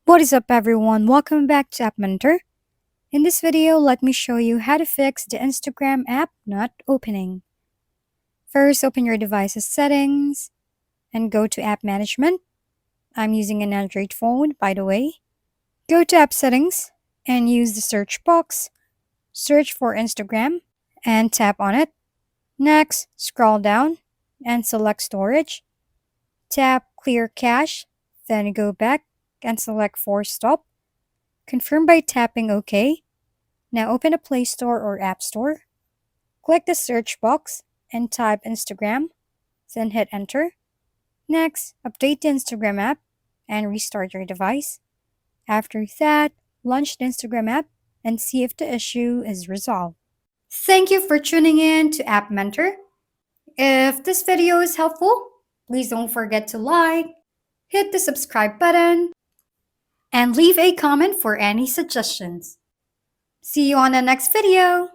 What is up everyone? Welcome back to App Mentor. In this video, let me show you how to fix the Instagram app not opening. First, open your device's settings and go to App Management. I'm using an Android phone, by the way. Go to App Settings and use the search box. Search for Instagram and tap on it. Next, scroll down and select Storage. Tap Clear Cache, then go back and select Force Stop. Confirm by tapping OK. Now open a Play Store or App Store. Click the search box and type Instagram, then hit enter. Next, update the Instagram app and restart your device. After that, launch the Instagram app and see if the issue is resolved. Thank you for tuning in to App Mentor. If this video is helpful, please don't forget to like, hit the subscribe button, and leave a comment for any suggestions. See you on the next video!